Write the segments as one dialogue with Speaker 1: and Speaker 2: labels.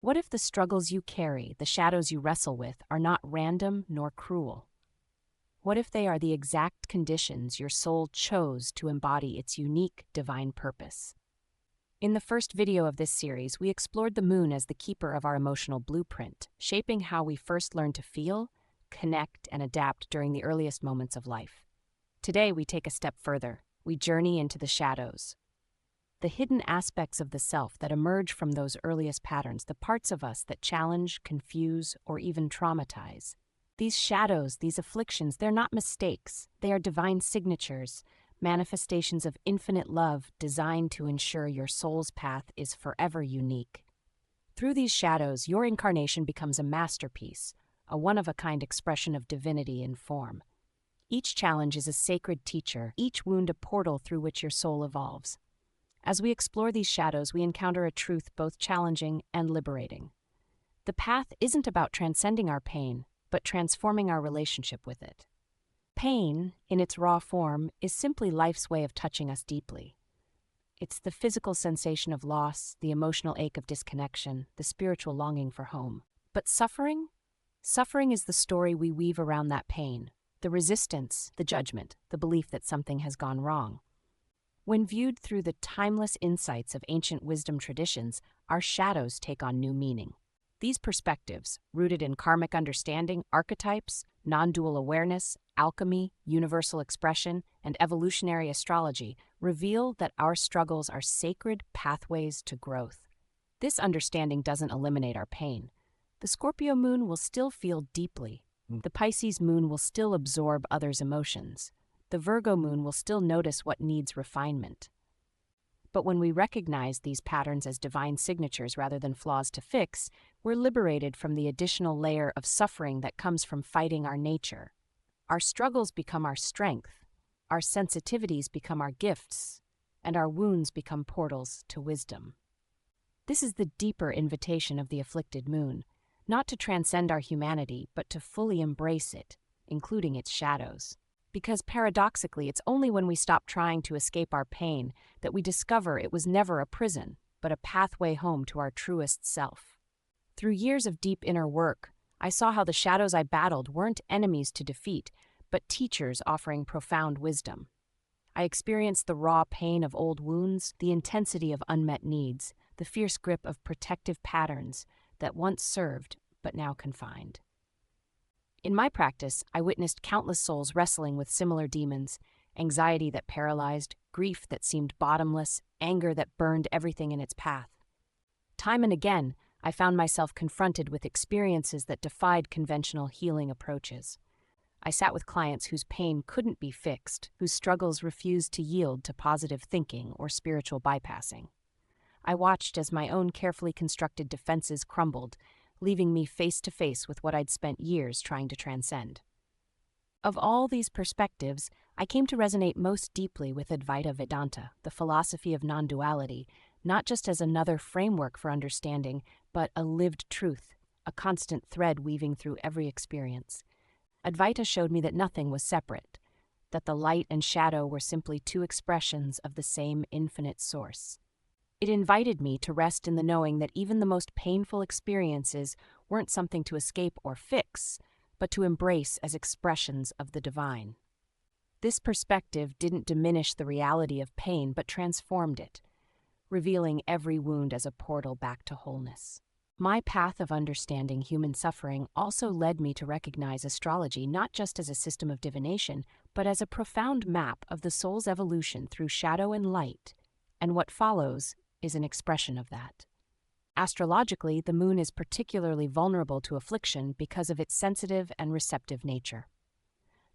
Speaker 1: What if the struggles you carry, the shadows you wrestle with, are not random nor cruel? What if they are the exact conditions your soul chose to embody its unique divine purpose? In the first video of this series, we explored the moon as the keeper of our emotional blueprint, shaping how we first learn to feel, connect, and adapt during the earliest moments of life. Today, we take a step further. We journey into the shadows, the hidden aspects of the self that emerge from those earliest patterns, the parts of us that challenge, confuse, or even traumatize. These shadows, these afflictions, they're not mistakes. They are divine signatures, manifestations of infinite love designed to ensure your soul's path is forever unique. Through these shadows, your incarnation becomes a masterpiece, a one-of-a-kind expression of divinity in form. Each challenge is a sacred teacher, each wound a portal through which your soul evolves. As we explore these shadows, we encounter a truth both challenging and liberating. The path isn't about transcending our pain, but transforming our relationship with it. Pain, in its raw form, is simply life's way of touching us deeply. It's the physical sensation of loss, the emotional ache of disconnection, the spiritual longing for home. But suffering? Suffering is the story we weave around that pain, the resistance, the judgment, the belief that something has gone wrong. When viewed through the timeless insights of ancient wisdom traditions, our shadows take on new meaning. These perspectives, rooted in karmic understanding, archetypes, non-dual awareness, alchemy, universal expression, and evolutionary astrology, reveal that our struggles are sacred pathways to growth. This understanding doesn't eliminate our pain. The Scorpio moon will still feel deeply. The Pisces moon will still absorb others' emotions. The Virgo moon will still notice what needs refinement. But when we recognize these patterns as divine signatures rather than flaws to fix, we're liberated from the additional layer of suffering that comes from fighting our nature. Our struggles become our strength, our sensitivities become our gifts, and our wounds become portals to wisdom. This is the deeper invitation of the afflicted moon, not to transcend our humanity, but to fully embrace it, including its shadows. Because paradoxically, it's only when we stop trying to escape our pain that we discover it was never a prison, but a pathway home to our truest self. Through years of deep inner work, I saw how the shadows I battled weren't enemies to defeat, but teachers offering profound wisdom. I experienced the raw pain of old wounds, the intensity of unmet needs, the fierce grip of protective patterns that once served but now confined. In my practice, I witnessed countless souls wrestling with similar demons, anxiety that paralyzed, grief that seemed bottomless, anger that burned everything in its path. Time and again, I found myself confronted with experiences that defied conventional healing approaches. I sat with clients whose pain couldn't be fixed, whose struggles refused to yield to positive thinking or spiritual bypassing. I watched as my own carefully constructed defenses crumbled, leaving me face to face with what I'd spent years trying to transcend. Of all these perspectives, I came to resonate most deeply with Advaita Vedanta, the philosophy of non-duality, not just as another framework for understanding, but a lived truth, a constant thread weaving through every experience. Advaita showed me that nothing was separate, that the light and shadow were simply two expressions of the same infinite source. It invited me to rest in the knowing that even the most painful experiences weren't something to escape or fix, but to embrace as expressions of the divine. This perspective didn't diminish the reality of pain, but transformed it, revealing every wound as a portal back to wholeness. My path of understanding human suffering also led me to recognize astrology not just as a system of divination, but as a profound map of the soul's evolution through shadow and light, and what follows is an expression of that. Astrologically, the moon is particularly vulnerable to affliction because of its sensitive and receptive nature.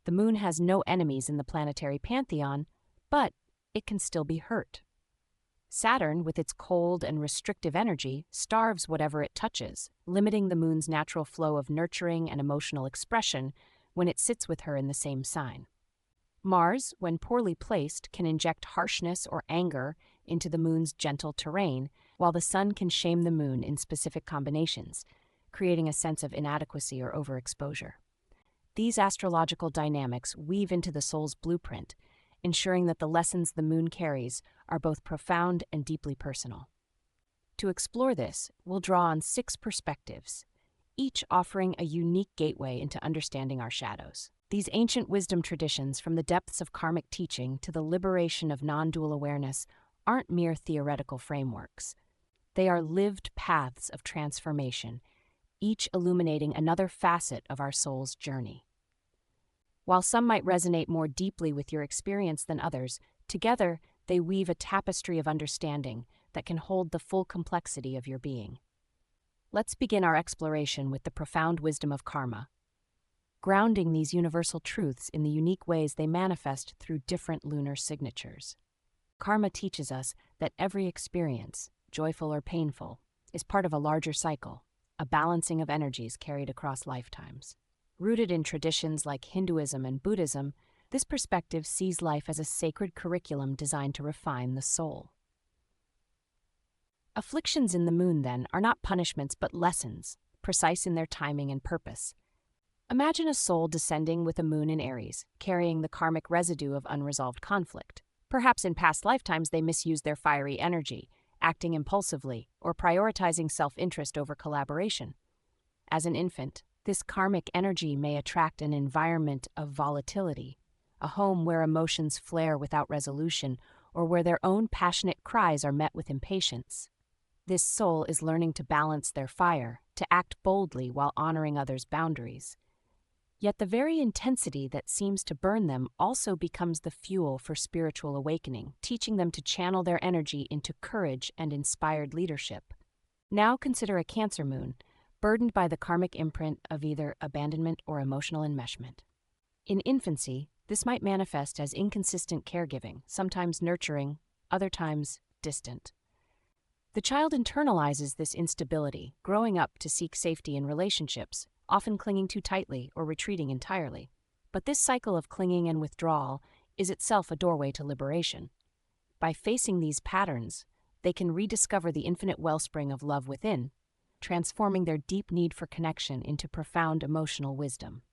Speaker 1: The moon has no enemies in the planetary pantheon, but it can still be hurt. Saturn, with its cold and restrictive energy, starves whatever it touches, limiting the moon's natural flow of nurturing and emotional expression when it sits with her in the same sign. Mars, when poorly placed, can inject harshness or anger into the moon's gentle terrain, while the sun can shame the moon in specific combinations, creating a sense of inadequacy or overexposure. These astrological dynamics weave into the soul's blueprint, ensuring that the lessons the moon carries are both profound and deeply personal. To explore this, we'll draw on 6 perspectives, each offering a unique gateway into understanding our shadows. These ancient wisdom traditions, from the depths of karmic teaching to the liberation of non-dual awareness, aren't mere theoretical frameworks. They are lived paths of transformation, each illuminating another facet of our soul's journey. While some might resonate more deeply with your experience than others, together they weave a tapestry of understanding that can hold the full complexity of your being. Let's begin our exploration with the profound wisdom of karma, grounding these universal truths in the unique ways they manifest through different lunar signatures. Karma teaches us that every experience, joyful or painful, is part of a larger cycle, a balancing of energies carried across lifetimes. Rooted in traditions like Hinduism and Buddhism, this perspective sees life as a sacred curriculum designed to refine the soul. Afflictions in the moon, then, are not punishments but lessons, precise in their timing and purpose. Imagine a soul descending with a moon in Aries, carrying the karmic residue of unresolved conflict. Perhaps in past lifetimes they misused their fiery energy, acting impulsively or prioritizing self-interest over collaboration. As an infant, this karmic energy may attract an environment of volatility, a home where emotions flare without resolution or where their own passionate cries are met with impatience. This soul is learning to balance their fire, to act boldly while honoring others' boundaries. Yet the very intensity that seems to burn them also becomes the fuel for spiritual awakening, teaching them to channel their energy into courage and inspired leadership. Now consider a Cancer moon, burdened by the karmic imprint of either abandonment or emotional enmeshment. In infancy, this might manifest as inconsistent caregiving, sometimes nurturing, other times distant. The child internalizes this instability, growing up to seek safety in relationships, often clinging too tightly or retreating entirely. But this cycle of clinging and withdrawal is itself a doorway to liberation. By facing these patterns, they can rediscover the infinite wellspring of love within, transforming their deep need for connection into profound emotional wisdom.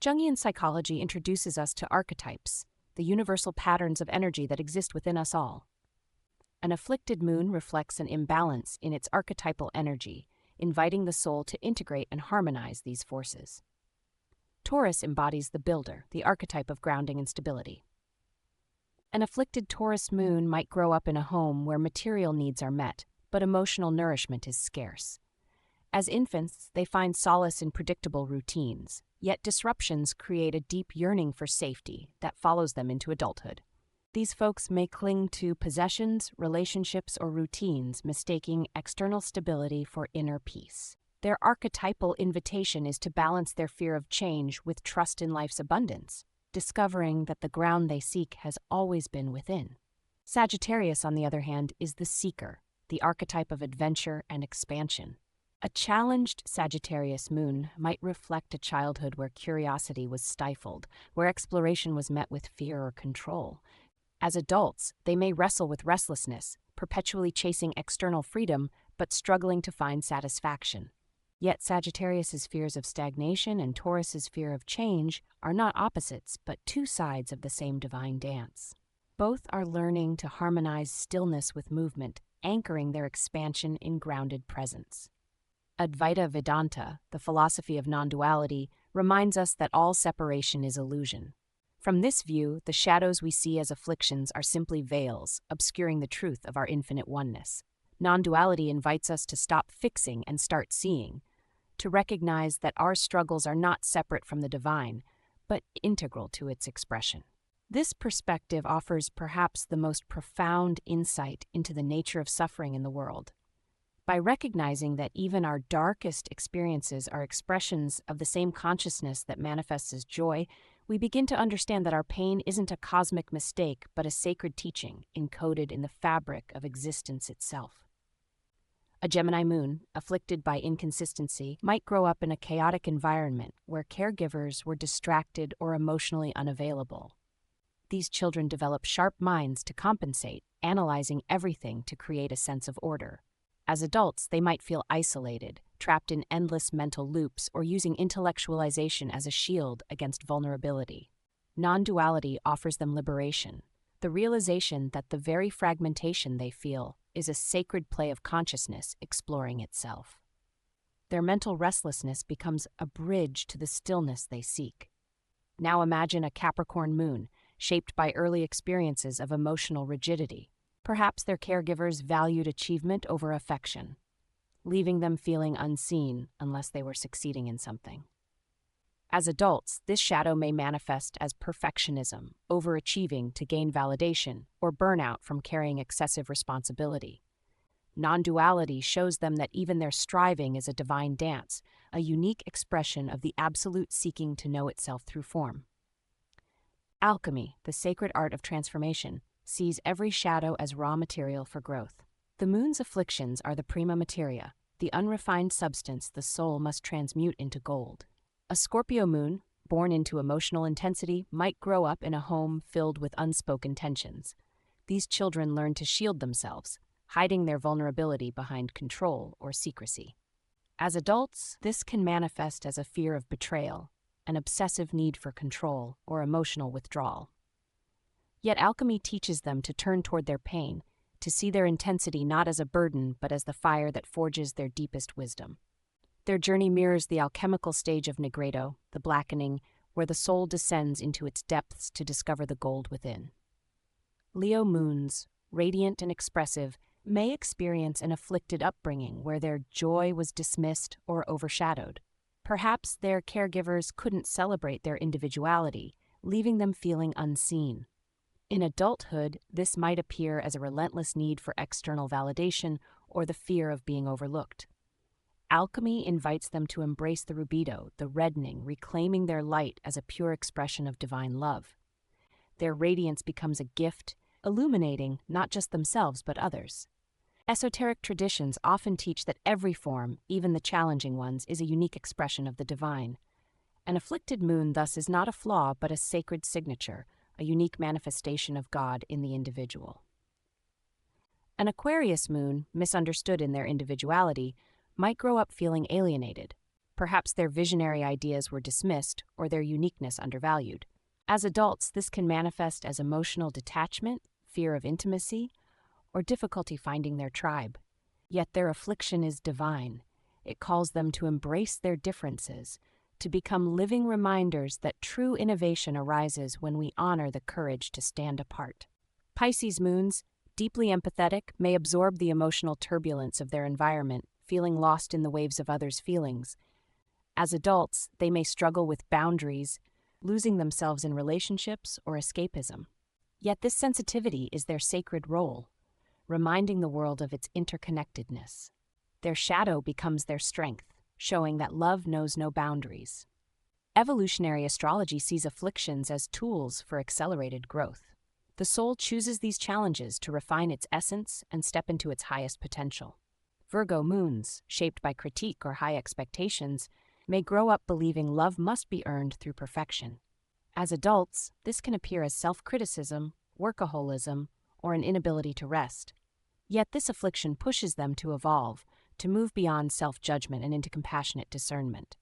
Speaker 1: Jungian psychology introduces us to archetypes, the universal patterns of energy that exist within us all. An afflicted moon reflects an imbalance in its archetypal energy, inviting the soul to integrate and harmonize these forces. Taurus embodies the builder, the archetype of grounding and stability. An afflicted Taurus moon might grow up in a home where material needs are met, but emotional nourishment is scarce. As infants, they find solace in predictable routines, yet disruptions create a deep yearning for safety that follows them into adulthood. These folks may cling to possessions, relationships, or routines, mistaking external stability for inner peace. Their archetypal invitation is to balance their fear of change with trust in life's abundance, discovering that the ground they seek has always been within. Sagittarius, on the other hand, is the seeker, the archetype of adventure and expansion. A challenged Sagittarius moon might reflect a childhood where curiosity was stifled, where exploration was met with fear or control. As adults, they may wrestle with restlessness, perpetually chasing external freedom but struggling to find satisfaction. Yet Sagittarius's fears of stagnation and Taurus's fear of change are not opposites but two sides of the same divine dance. Both are learning to harmonize stillness with movement, anchoring their expansion in grounded presence. Advaita Vedanta, the philosophy of non-duality, reminds us that all separation is illusion. From this view, the shadows we see as afflictions are simply veils, obscuring the truth of our infinite oneness. Non-duality invites us to stop fixing and start seeing, to recognize that our struggles are not separate from the divine, but integral to its expression. This perspective offers perhaps the most profound insight into the nature of suffering in the world. By recognizing that even our darkest experiences are expressions of the same consciousness that manifests as joy, we begin to understand that our pain isn't a cosmic mistake, but a sacred teaching encoded in the fabric of existence itself. A Gemini moon, afflicted by inconsistency, might grow up in a chaotic environment where caregivers were distracted or emotionally unavailable. These children develop sharp minds to compensate, analyzing everything to create a sense of order. As adults, they might feel isolated, trapped in endless mental loops, or using intellectualization as a shield against vulnerability. Non-duality offers them liberation, the realization that the very fragmentation they feel is a sacred play of consciousness exploring itself. Their mental restlessness becomes a bridge to the stillness they seek. Now imagine a Capricorn moon, shaped by early experiences of emotional rigidity. Perhaps their caregivers valued achievement over affection, leaving them feeling unseen unless they were succeeding in something. As adults, this shadow may manifest as perfectionism, overachieving to gain validation, or burnout from carrying excessive responsibility. Non-duality shows them that even their striving is a divine dance, a unique expression of the absolute seeking to know itself through form. Alchemy, the sacred art of transformation, sees every shadow as raw material for growth. The moon's afflictions are the prima materia, the unrefined substance the soul must transmute into gold. A Scorpio moon, born into emotional intensity, might grow up in a home filled with unspoken tensions. These children learn to shield themselves, hiding their vulnerability behind control or secrecy. As adults, this can manifest as a fear of betrayal, an obsessive need for control, or emotional withdrawal. Yet alchemy teaches them to turn toward their pain, to see their intensity not as a burden but as the fire that forges their deepest wisdom. Their journey mirrors the alchemical stage of nigredo, the blackening, where the soul descends into its depths to discover the gold within. Leo moons, radiant and expressive, may experience an afflicted upbringing where their joy was dismissed or overshadowed. Perhaps their caregivers couldn't celebrate their individuality, leaving them feeling unseen. In adulthood, this might appear as a relentless need for external validation or the fear of being overlooked. Alchemy invites them to embrace the rubido, the reddening, reclaiming their light as a pure expression of divine love. Their radiance becomes a gift, illuminating not just themselves but others. Esoteric traditions often teach that every form, even the challenging ones, is a unique expression of the divine. An afflicted moon thus is not a flaw but a sacred signature, a unique manifestation of God in the individual. An Aquarius moon, misunderstood in their individuality, might grow up feeling alienated. Perhaps their visionary ideas were dismissed or their uniqueness undervalued. As adults, this can manifest as emotional detachment, fear of intimacy, or difficulty finding their tribe. Yet their affliction is divine. It calls them to embrace their differences, to become living reminders that true innovation arises when we honor the courage to stand apart. Pisces moons, deeply empathetic, may absorb the emotional turbulence of their environment, feeling lost in the waves of others' feelings. As adults, they may struggle with boundaries, losing themselves in relationships or escapism. Yet this sensitivity is their sacred role, reminding the world of its interconnectedness. Their shadow becomes their strength, showing that love knows no boundaries. Evolutionary astrology sees afflictions as tools for accelerated growth. The soul chooses these challenges to refine its essence and step into its highest potential. Virgo moons, shaped by critique or high expectations, may grow up believing love must be earned through perfection. As adults, this can appear as self-criticism, workaholism, or an inability to rest. Yet this affliction pushes them to evolve, to move beyond self-judgment and into compassionate discernment.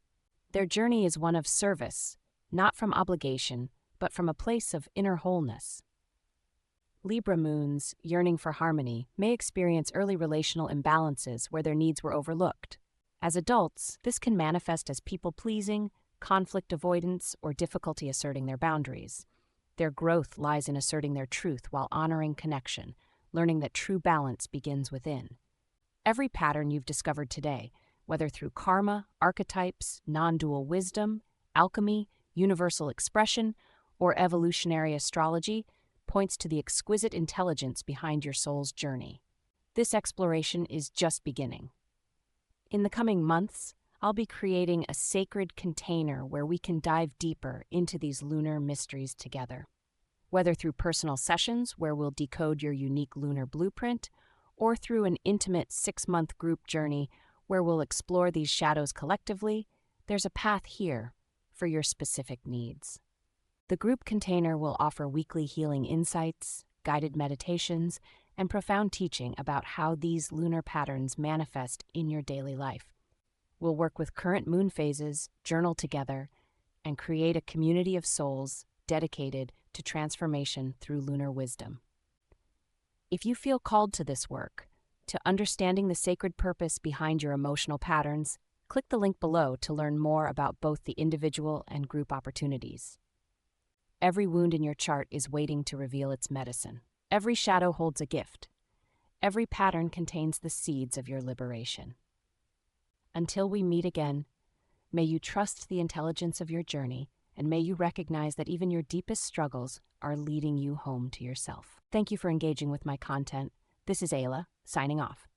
Speaker 1: Their journey is one of service, not from obligation, but from a place of inner wholeness. Libra moons, yearning for harmony, may experience early relational imbalances where their needs were overlooked. As adults, this can manifest as people-pleasing, conflict avoidance, or difficulty asserting their boundaries. Their growth lies in asserting their truth while honoring connection, learning that true balance begins within. Every pattern you've discovered today, whether through karma, archetypes, non-dual wisdom, alchemy, universal expression, or evolutionary astrology, points to the exquisite intelligence behind your soul's journey. This exploration is just beginning. In the coming months, I'll be creating a sacred container where we can dive deeper into these lunar mysteries together. Whether through personal sessions where we'll decode your unique lunar blueprint, or through an intimate 6-month group journey where we'll explore these shadows collectively, there's a path here for your specific needs. The group container will offer weekly healing insights, guided meditations, and profound teaching about how these lunar patterns manifest in your daily life. We'll work with current moon phases, journal together, and create a community of souls dedicated to transformation through lunar wisdom. If you feel called to this work, to understanding the sacred purpose behind your emotional patterns, click the link below to learn more about both the individual and group opportunities. Every wound in your chart is waiting to reveal its medicine. Every shadow holds a gift. Every pattern contains the seeds of your liberation. Until we meet again, may you trust the intelligence of your journey, and may you recognize that even your deepest struggles are leading you home to yourself. Thank you for engaging with my content. This is Ayla, signing off.